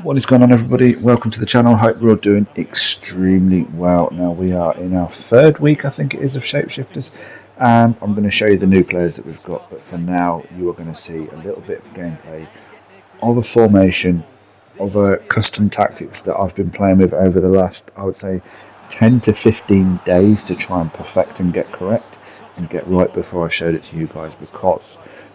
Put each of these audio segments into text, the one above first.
What is going on, everybody? Welcome to the channel. Hope we're all doing extremely well. Now we are in our third week, I think it is, of Shapeshifters, and I'm going to show you the new players that we've got. But for now, you are going to see a little bit of gameplay of a formation, of a custom tactics that I've been playing with over the last, I would say, 10 to 15 days to try and perfect and get correct and get right before I showed it to you guys. Because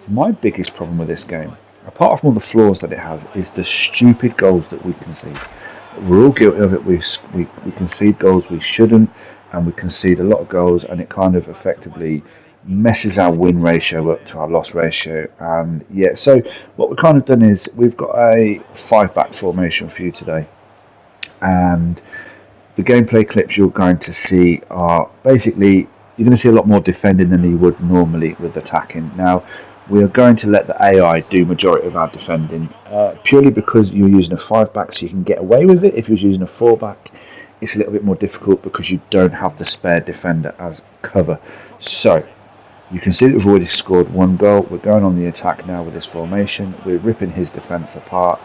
my biggest problem with this game, apart from all the flaws that it has, is the stupid goals that we concede. We're all guilty of it. We concede goals we shouldn't, and we concede a lot of goals, and it kind of effectively messes our win ratio up to our loss ratio. And yeah, so what we've kind of done is we've got a five-back formation for you today, and the gameplay clips you're going to see are basically, you're going to see a lot more defending than you would normally with attacking. Now, we are going to let the AI do majority of our defending, purely because you're using a 5-back, so you can get away with it. If you're using a 4-back, it's a little bit more difficult because you don't have the spare defender as cover. So, you can see that we've already scored one goal. We're going on the attack now with this formation. We're ripping his defence apart.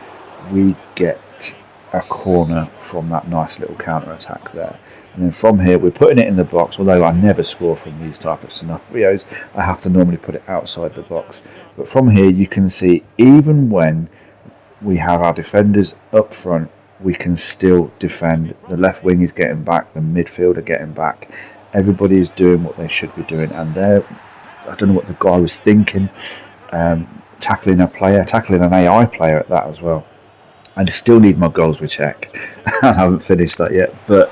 We get a corner from that nice little counter attack there. And then from here, we're putting it in the box. Although I never score from these type of scenarios, I have to normally put it outside the box. But from here, you can see even when we have our defenders up front, we can still defend. The left wing is getting back, the midfield are getting back. Everybody is doing what they should be doing, and I don't know what the guy was thinking, tackling an AI player at that as well. I still need my goals with check. I haven't finished that yet, but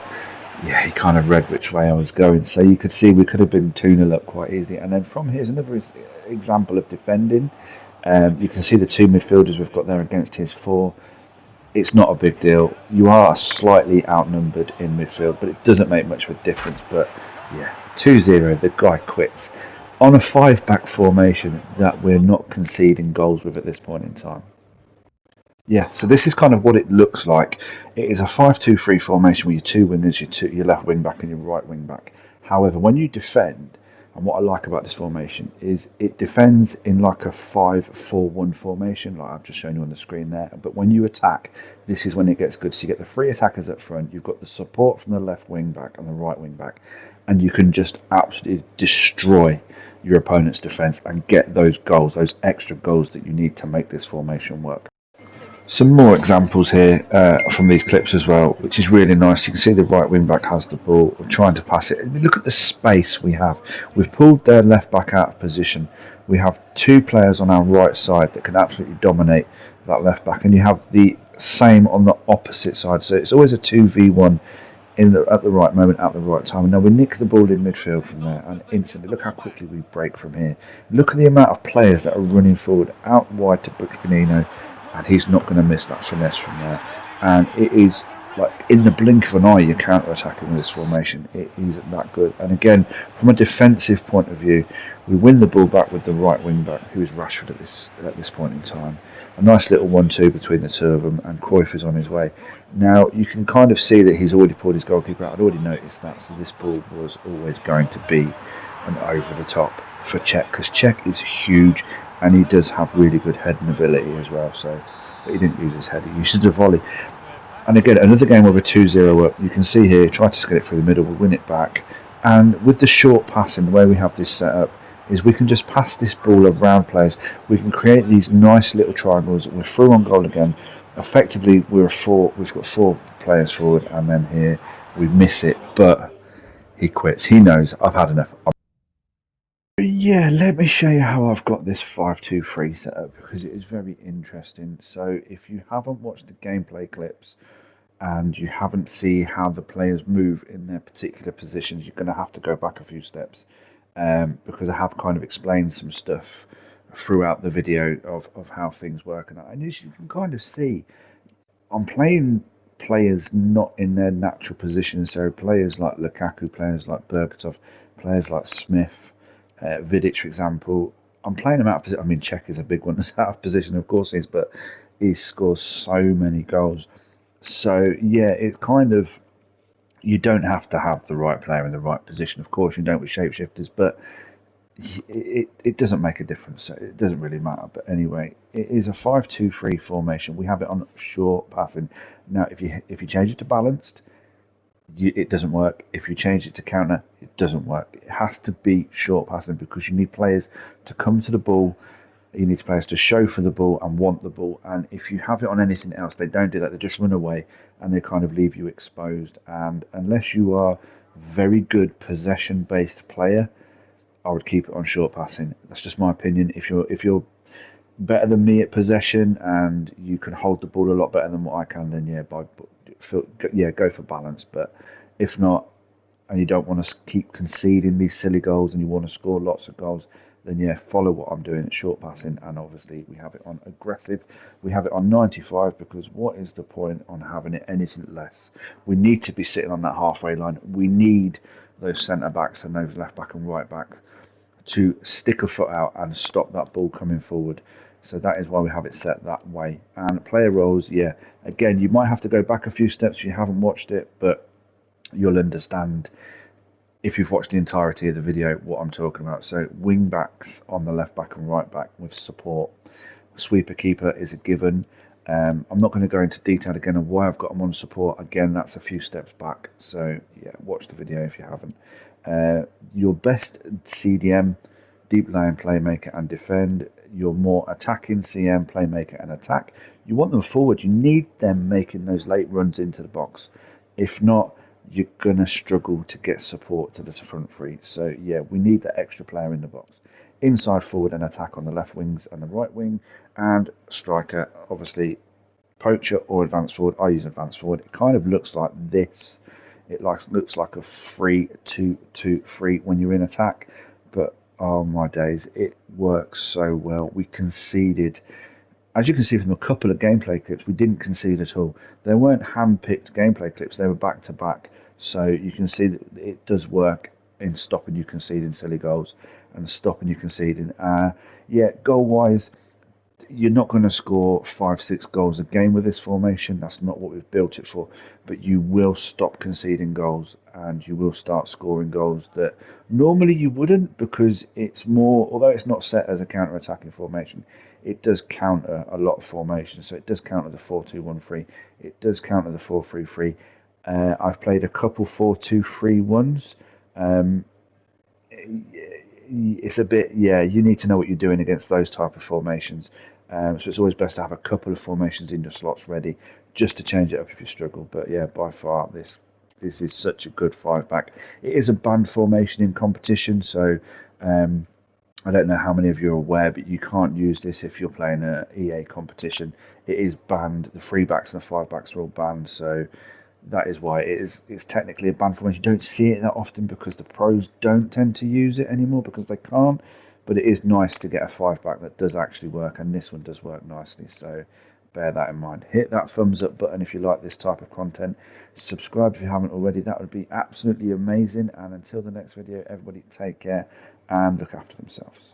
yeah, he kind of read which way I was going. So you could see we could have been 2-0 up quite easily. And then from here's another example of defending. You can see the two midfielders we've got there against his four. It's not a big deal. You are slightly outnumbered in midfield, but it doesn't make much of a difference. But yeah, 2-0, the guy quits. On a 5-back formation that we're not conceding goals with at this point in time. Yeah, so this is kind of what it looks like. It is a 5-2-3 formation with your two wingers, your left wing back and your right wing back. However, when you defend, and what I like about this formation is it defends in like a 5-4-1 formation, like I've just shown you on the screen there. But when you attack, this is when it gets good. So you get the three attackers up front, you've got the support from the left wing back and the right wing back, and you can just absolutely destroy your opponent's defence and get those goals, those extra goals that you need to make this formation work. Some more examples here from these clips as well, which is really nice. You can see the right wing back has the ball. We're trying to pass it. Look at the space we have. We've pulled their left back out of position. We have two players on our right side that can absolutely dominate that left back, and you have the same on the opposite side. So it's always a 2v1 at the right moment, at the right time. And now we nick the ball in midfield from there, and instantly, look how quickly we break from here. Look at the amount of players that are running forward out wide to Buckinino, and he's not going to miss that finesse from there. And it is like in the blink of an eye, you're counter-attacking with this formation. It is that good. And again, from a defensive point of view, we win the ball back with the right wing back, who is Rashford at this point in time. A nice little 1-2 between the two of them, and Cruyff is on his way. Now you can kind of see that he's already pulled his goalkeeper out. I'd already noticed that, so this ball was always going to be an over the top for Czech, because Czech is huge and he does have really good heading ability as well. So, but he didn't use his head; he used a volley. And again, another game where we're 2-0 up. You can see here, try to get it through the middle, we win it back. And with the short passing, the way we have this set up is we can just pass this ball around players. We can create these nice little triangles. We're through on goal again. Effectively, we've got four players forward, and then here we miss it. But he quits. He knows I've had enough. Yeah, let me show you how I've got this 5-2-3 set up, because it is very interesting. So if you haven't watched the gameplay clips and you haven't seen how the players move in their particular positions, you're going to have to go back a few steps, because I have kind of explained some stuff throughout the video of how things work. And as you can kind of see, I'm playing players not in their natural positions. So players like Lukaku, players like Berbatov, players like Smith, Vidic, for example. I'm playing them out of position. I mean, Czech is a big one that's out of position, of course he is, but he scores so many goals. So yeah, it kind of, you don't have to have the right player in the right position. Of course, you don't with shapeshifters, but it doesn't make a difference. So it doesn't really matter. But anyway, it is a 5-2-3 formation. We have it on short passing. Now, if you change it to balanced, it doesn't work. If you change it to counter, it doesn't work. It has to be short passing because you need players to come to the ball. You need players to show for the ball and want the ball. And if you have it on anything else, they don't do that. They just run away and they kind of leave you exposed. And unless you are very good possession-based player, I would keep it on short passing. That's just my opinion. If you're better than me at possession and you can hold the ball a lot better than what I can, then go for balance. But if not, and you don't want to keep conceding these silly goals and you want to score lots of goals, then yeah, follow what I'm doing at short passing. And obviously we have it on aggressive. We have it on 95 because what is the point on having it anything less? We need to be sitting on that halfway line. We need those centre backs and those left back and right back to stick a foot out and stop that ball coming forward. So that is why we have it set that way. And player roles, yeah, again, you might have to go back a few steps if you haven't watched it, but you'll understand if you've watched the entirety of the video what I'm talking about. So wing backs on the left back and right back with support. Sweeper keeper is a given. I'm not going to go into detail again on why I've got them on support. Again, that's a few steps back. So yeah, watch the video if you haven't. Your best CDM, deep line playmaker and defend. Your more attacking CM, playmaker and attack. You want them forward. You need them making those late runs into the box. If not, you're going to struggle to get support to the front three. So yeah, we need that extra player in the box. Inside forward and attack on the left wings and the right wing, and striker, obviously poacher or advanced forward. I use advanced forward. It kind of looks like this. It looks like a 3-2-2-3 when you're in attack, but oh my days, it works so well. We conceded, as you can see from a couple of gameplay clips, we didn't concede at all. They weren't hand-picked gameplay clips, they were back-to-back. So you can see that it does work in stopping you conceding silly goals and stopping you conceding. Yeah, goal-wise, you're not going to score 5-6 goals a game with this formation. That's not what we've built it for. But you will stop conceding goals and you will start scoring goals that normally you wouldn't, because it's more, although it's not set as a counter-attacking formation, it does counter a lot of formations. So it does counter the 4-2-1-3. It does counter the 4-3-3. I've played a couple 4-2-3-1s. It's a bit, yeah, you need to know what you're doing against those type of formations. So it's always best to have a couple of formations in your slots ready just to change it up if you struggle. But yeah, by far this is such a good five back. It is a banned formation in competition, so I don't know how many of you are aware, but you can't use this if you're playing a EA competition. It is banned. The three backs and the five backs are all banned, so that is why it's technically a banned formation. You don't see it that often because the pros don't tend to use it anymore because they can't. But it is nice to get a five back that does actually work, and this one does work nicely. So bear that in mind. Hit that thumbs up button if you like this type of content. Subscribe if you haven't already. That would be absolutely amazing. And until the next video, everybody take care and look after themselves.